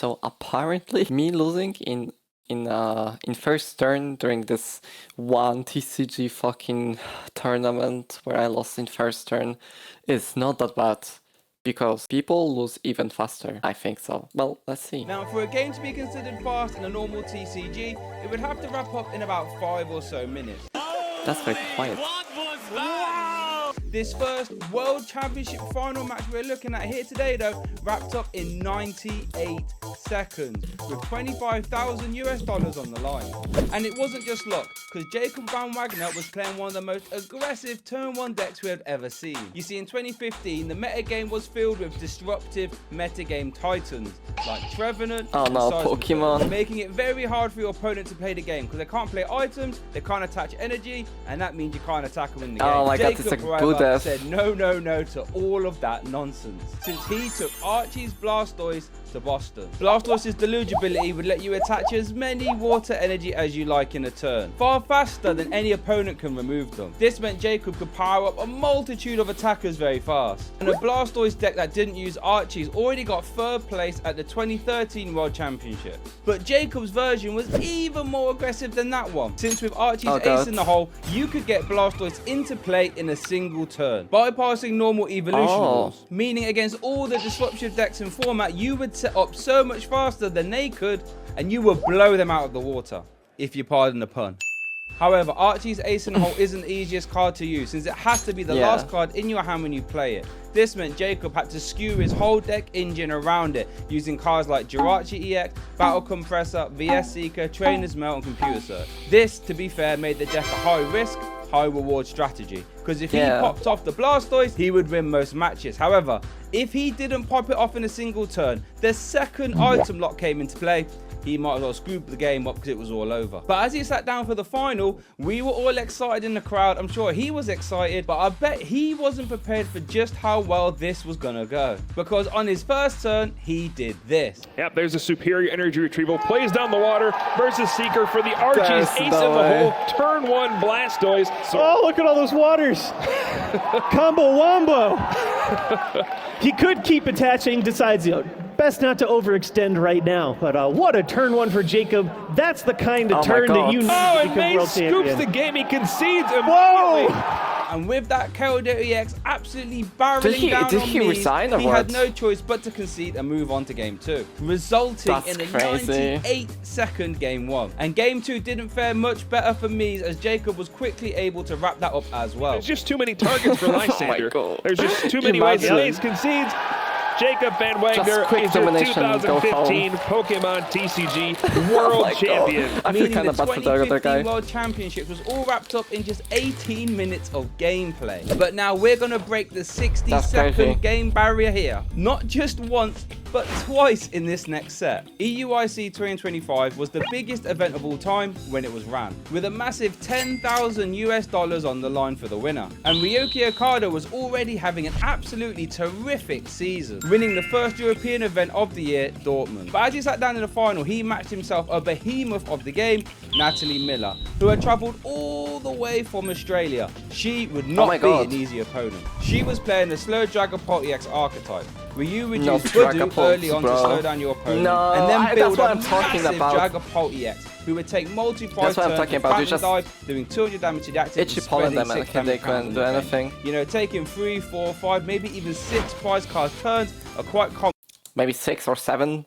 So apparently, me losing in first turn during this one TCG fucking tournament where I lost in first turn is not that bad. Because people lose even faster. I think so. Well, let's see. Now, for a game to be considered fast in a normal TCG, it would have to wrap up in about 5 or so minutes. That's very quiet. What was that? This first World Championship final match we're looking at here today, though, wrapped up in 98 seconds with $25,000 on the line. And it wasn't just luck, because Jacob Van Wagner was playing one of the most aggressive turn 1 decks we have ever seen. You see, in 2015, the metagame was filled with disruptive metagame titans like Trevenant and Pokemon, making it very hard for your opponent to play the game because they can't play items, they can't attach energy, and that means you can't attack them in the game. Oh my god, Jacob it's a However, good said no to all of that nonsense, since he took Archie's Blastoise to Boston. Blastoise's delugibility would let you attach as many water energy as you like in a turn, far faster than any opponent can remove them. This meant Jacob could power up a multitude of attackers very fast. And a Blastoise deck that didn't use Archie's already got 3rd place at the 2013 World Championship. But Jacob's version was even more aggressive than that one, since with Archie's ace in the hole, you could get Blastoise into play in a single turn, bypassing normal evolution rules, meaning against all the disruptive decks in format, you would set up so much faster than they could, and you would blow them out of the water, if you pardon the pun. However, Archie's ace in the hole isn't the easiest card to use, since it has to be the last card in your hand when you play it. This meant Jacob had to skew his whole deck engine around it, using cards like Jirachi EX, Battle Compressor, VS Seeker, Trainer's Mail, and Computer Search. This, to be fair, made the deck a high risk, high reward strategy, because if he popped off the Blastoise, he would win most matches. However, if he didn't pop it off in a single turn, the second item lock came into play, he might as well scoop the game up because it was all over. But as he sat down for the final, we were all excited in the crowd. I'm sure he was excited, but I bet he wasn't prepared for just how well this was gonna go. Because on his first turn, he did this. Yep, there's a superior energy retrieval. Plays down the water versus Seeker for the Archie's ace in the hole. Turn 1 Blastoise. Oh, look at all those waters. Combo wombo. He could keep attaching, decides, best not to overextend right now. But what a turn 1 for Jacob. That's the kind of turn that you need to become world champion. Scoops the game. He concedes immediately. And with that Keldeo EX absolutely barreling down on me, he had no choice but to concede and move on to game 2, resulting in a 98-second game 1. And game 2 didn't fare much better for me, as Jacob was quickly able to wrap that up as well. There's just too many targets for Lysander. There's just too many ways he concedes. Jacob Van Wagner is your 2015 Pokemon TCG World Champion. I feel kind of bad for the other guy. World Championships was all wrapped up in just 18 minutes of gameplay. But now we're going to break the 60-second game barrier here. Not just once, but twice in this next set. EUIC 2025 was the biggest event of all time when it was ran, with a massive $10,000 on the line for the winner. And Ryoki Okada was already having an absolutely terrific season, winning the first European event of the year, Dortmund. But as he sat down in the final, he matched himself a behemoth of the game, Natalie Miller, who had travelled all the way from Australia. She would not be an easy opponent. She was playing the slow Dragapult EX archetype, where you would use Voodoo early on to slow down your opponent, and then build a massive Dragapult EX, who would take multi-prize turns with Phantom Dive, doing 200 damage to the active, itchy pollen them and they couldn't do anything. You know, taking 3, 4, 5, maybe even 6 prize card turns are quite common. Maybe 6 or 7.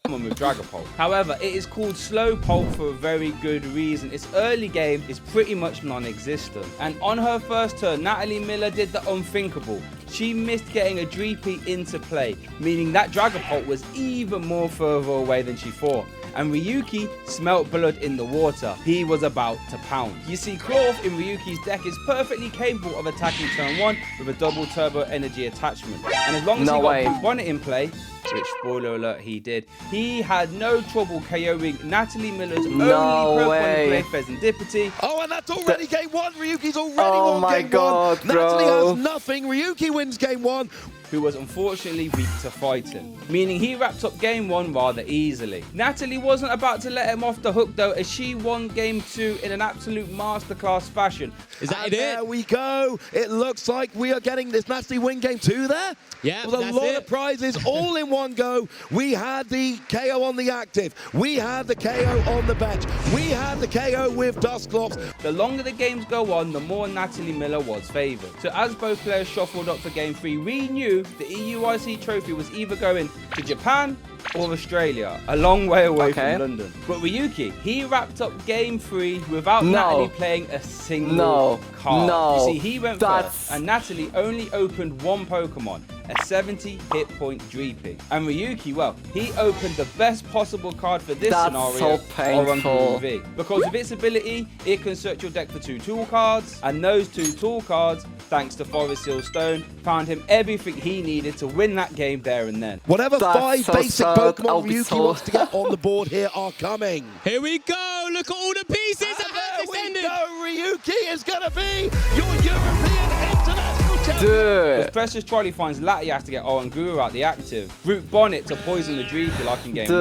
With Dragapult. However, it is called Slowpoke for a very good reason. Its early game is pretty much non-existent. And on her first turn, Natalie Miller did the unthinkable. She missed getting a Dreepy into play, meaning that Dragapult was even more further away than she thought. And Ryuki smelt blood in the water. He was about to pound. You see, Cloth in Ryuki's deck is perfectly capable of attacking turn 1 with a double turbo energy attachment. And as long as he got Bonnet in play, which, spoiler alert, he did, he had no trouble KOing Natalie Miller's only Pokemon in play, Pheasantipity. Oh, and that's already game 1. Ryuki's already won game 1. Natalie has nothing. Ryuki wins game 1. who was unfortunately weak to fighting, meaning he wrapped up game 1 rather easily. Natalie wasn't about to let him off the hook though, as she won game 2 in an absolute masterclass fashion. Is that it? There we go. It looks like we are getting this Natalie win game 2 there. Yeah, with a that's lot it. of prizes all in one go. We had the KO on the active. We had the KO on the bench. We had the KO with Dustclops. The longer the games go on, the more Natalie Miller was favoured. So as both players shuffled up for game 3, we knew the EUIC trophy was either going to Japan or Australia, a long way away from London. But Ryuki, he wrapped up game 3 without Natalie playing a single card. You see, he went first, and Natalie only opened one Pokemon, a 70 hit point Dreepy. And Ryuki, well, he opened the best possible card for this scenario, Orange V. Because with its ability, it can search your deck for 2 tool cards, and those 2 tool cards, thanks to Forest Seal Stone, found him everything he needed to win that game there and then. Whatever 5 basic Pokemon Ryuki wants to get on the board here are coming. Here we go. Look at all the pieces. There we go. Ryuki is going to be your European International Champion. Dude. If Precious Trolley finds Latias to get Oranguru out the active, Root Bonnet to poison the Dreepy like in game 1,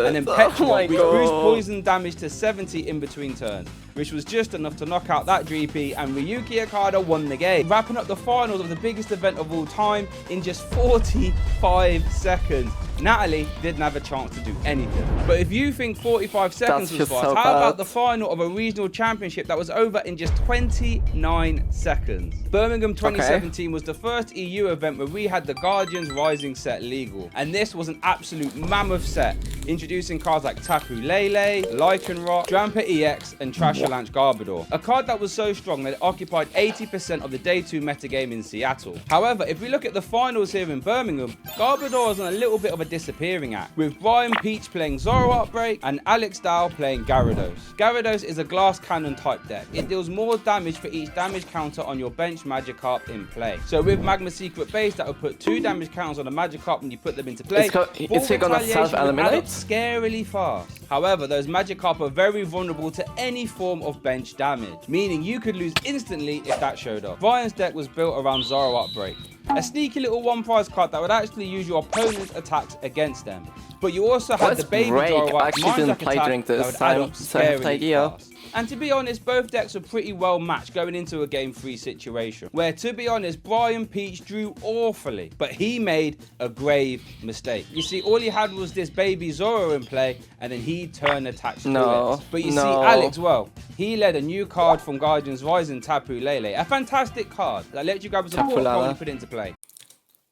and then Petrol, which boosts poison damage to 70 in between turns, which was just enough to knock out that Dreepy, and Ryuki Okada won the game, wrapping up the finals of the biggest event of all time in just 45 seconds. Natalie didn't have a chance to do anything. But if you think 45 seconds was fast, how about the final of a regional championship that was over in just 29 seconds? Birmingham 2017 was the first EU event where we had the Guardians Rising set legal. And this was an absolute mammoth set, introducing cards like Tapu Lele, Lycanroc, Drampa EX, and Trashalanche Garbodor. A card that was so strong that it occupied 80% of the day 2 metagame in Seattle. However, if we look at the finals here in Birmingham, Garbodor is on a little bit of a disappearing act, with Brian Peach playing Zoro Outbreak and Alex Dow playing Gyarados. Gyarados is a glass cannon type deck. It deals more damage for each damage counter on your bench Magikarp in play. So with Magma Secret Base, that will put 2 damage counters on a Magikarp when you put them into play. Is he gonna self-eliminate? Scarily fast. However, those Magikarp are very vulnerable to any form of bench damage, meaning you could lose instantly if that showed up. Brian's deck was built around Zoro Outbreak, a sneaky little one prize card that would actually use your opponent's attacks against them. But you also had the baby Zoro Mind Jack attack that would add up scarily fast. And to be honest, both decks were pretty well matched going into a game 3 situation, where to be honest, Brian Peach drew awfully, but he made a grave mistake. You see, all he had was this baby Zoro in play, and then he turned attached to it. But you see, Alex, well, he led a new card from Guardians Rising, Tapu Lele, a fantastic card that lets you grab a support card and put it into play.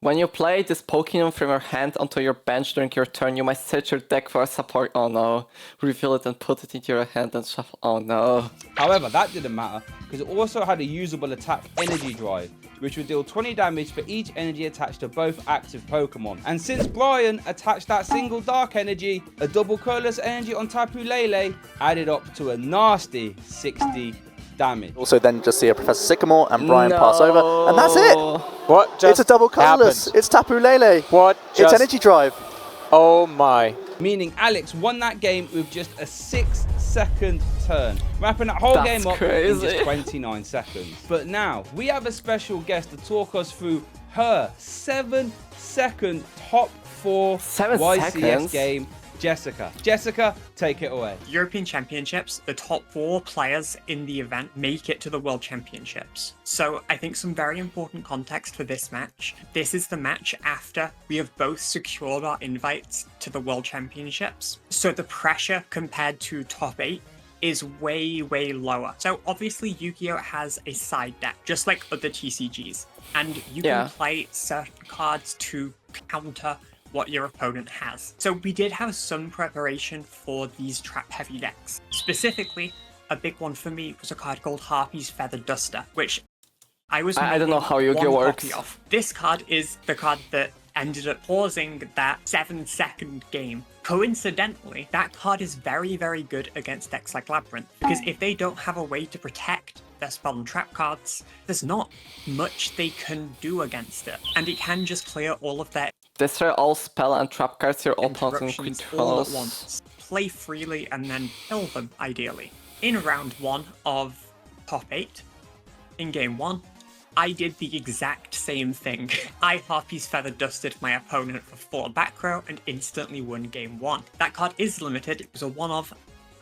When you play this Pokemon from your hand onto your bench during your turn, you might search your deck for a support. Oh no. Reveal it and put it into your hand and shuffle. Oh no. However, that didn't matter, because it also had a usable attack Energy Drive, which would deal 20 damage for each energy attached to both active Pokemon. And since Brian attached that single Dark Energy, a double Colorless Energy on Tapu Lele added up to a nasty 60 damage. Also then just see a Professor Sycamore and Brian pass over, and that's it! What just It's a double colorless. It's Tapu Lele. What just... It's Energy Drive. Oh my. Meaning Alex won that game with just a 6-second turn, wrapping that whole game up in just 29 seconds. But now, we have a special guest to talk us through her 7-second top 4 YCS game, Jessica. Jessica, take it away. European Championships, the top 4 players in the event make it to the World Championships. So I think some very important context for this match. This is the match after we have both secured our invites to the World Championships. So the pressure compared to top 8 is way, way lower. So obviously Yu-Gi-Oh! Has a side deck, just like other TCGs. And you can play certain cards to counter what your opponent has. So we did have some preparation for these trap heavy decks. Specifically, a big one for me was a card called Harpy's Feather Duster, which I don't know how Yu-Gi-Oh! Works. This card is the card that ended up pausing that 7-second game. Coincidentally, that card is very, very good against decks like Labyrinth, because if they don't have a way to protect their spell and trap cards, there's not much they can do against it, and it can just clear all of their destroy all spell and trap cards your opponent all at once. Play freely and then kill them, ideally. In round 1 of top 8, in game 1, I did the exact same thing. I Harpy's Feather dusted my opponent for 4 back row and instantly won game 1. That card is limited, it was a one-of.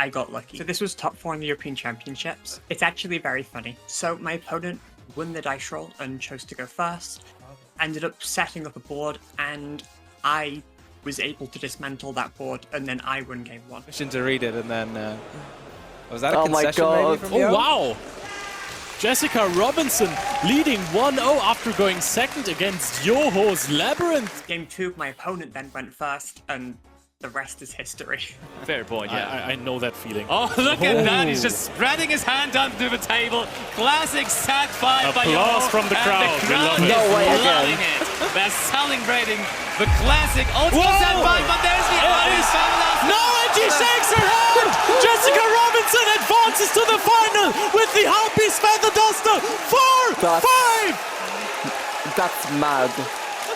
I got lucky. So this was top 4 in the European Championships. It's actually very funny. So my opponent won the dice roll and chose to go first, ended up setting up a board, and I was able to dismantle that board, and then I won game 1. Mission to read it, and then was that a Oh my concession God. maybe from Oh, Yo? wow. Jessica Robinson leading 1-0 after going second against Yoho's Labyrinth. Game 2, my opponent then went first, and the rest is history. Fair point, yeah, I know that feeling. Oh, look at that, he's just spreading his hand onto the table. Classic Sat 5 by Yoho. Applause from the crowd. And the We love crowd it. No way is again. loving it. They're celebrating the classic ultimate Sat 5, but there's the Harpy's Feather. No, and she shakes her head! Jessica Robinson advances to the final with the Harpy's Feather Duster. 4-5! That's mad.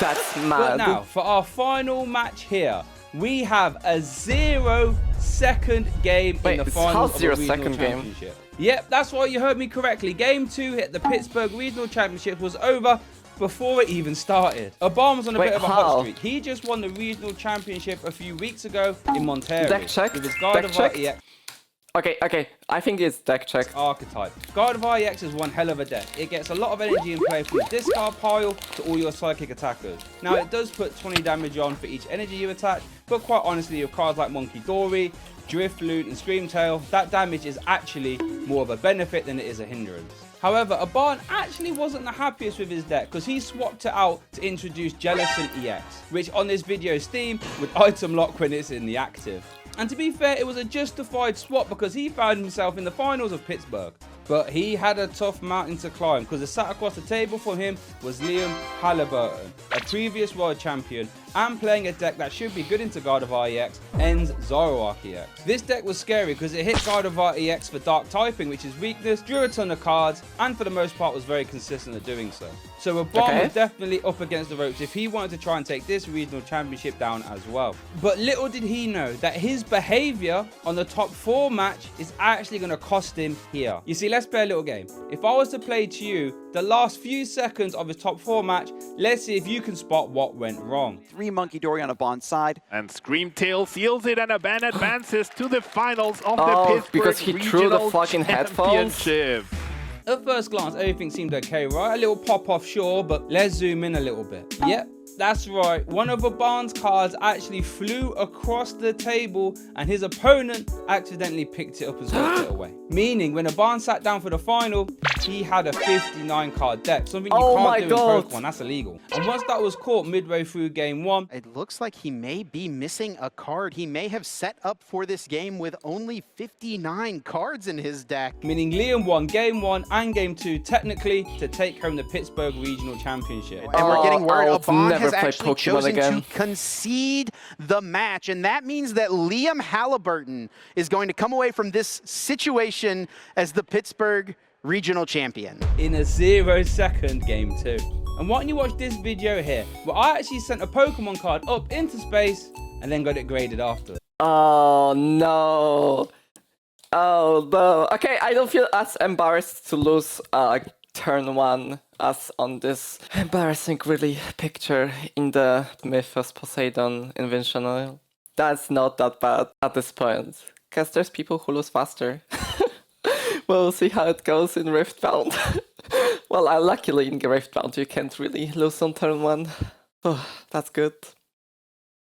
That's But mad. now, for our final match here, we have a 0-second game Wait, in the it's finals how of the 0 regional second game? championship. Yep, that's why you heard me correctly. Game 2 hit the Pittsburgh Regional Championship was over before it even started. Aban was on a Wait, bit of a how? hot streak. He just won the Regional Championship a few weeks ago in Montero. Deck checked? With his Deck Gardevoir checked? EX Okay, I think it's deck check. archetype. Gardevoir EX is one hell of a deck. It gets a lot of energy in play from the discard pile to all your psychic attackers. Now it does put 20 damage on for each energy you attach, but quite honestly with cards like Monkey Dory, Driftloon and Screamtail, that damage is actually more of a benefit than it is a hindrance. However, Aban actually wasn't the happiest with his deck because he swapped it out to introduce Jellicent EX, which on this video's theme would item lock when it's in the active. And to be fair, it was a justified swap because he found himself in the finals of Pittsburgh. But he had a tough mountain to climb because the sat across the table for him was Liam Halliburton, a previous world champion and playing a deck that should be good into Gardevoir EX, ends Zoroark EX. This deck was scary because it hit Gardevoir EX for dark typing, which is weakness, drew a ton of cards, and for the most part was very consistent at doing so. So Aban was definitely up against the ropes if he wanted to try and take this regional championship down as well. But little did he know that his behavior on the top 4 match is actually going to cost him here. You see, let's play a little game. If I was to play to you the last few seconds of his top 4 match, let's see if you can spot what went wrong. 3 Monkey Dory on Aban's side. And Screamtail seals it, and Aban advances to the finals of the Pittsburgh because he threw the Regional fucking headphones? Championship. At first glance, everything seemed okay, right? A little pop off, sure, but let's zoom in a little bit. Yep, that's right. One of Aban's cards actually flew across the table and his opponent accidentally picked it up and swept it away. Meaning, when Aban sat down for the final, he had a 59 card deck, something you can't do in Pokemon, that's illegal. And once that was caught midway through game 1, It looks like he may be missing a card. He may have set up for this game with only 59 cards in his deck. meaning Liam won game 1 and game 2 technically to take home the Pittsburgh Regional Championship. And we're getting word I'll Aban never has play actually Pokemon chosen again. to concede the match. And that means that Liam Halliburton is going to come away from this situation as the Pittsburgh Regional Champion. In a 0-second game 2. And why don't you watch this video here, where I actually sent a Pokemon card up into space and then got it graded after. Oh no. Oh no. Okay, I don't feel as embarrassed to lose turn 1 as on this embarrassing really picture in the Mythos Poseidon Invincible. That's not that bad at this point. Because there's people who lose faster. We'll see how it goes in Riftbound. Well, luckily in Riftbound you can't really lose on turn 1. Oh, that's good.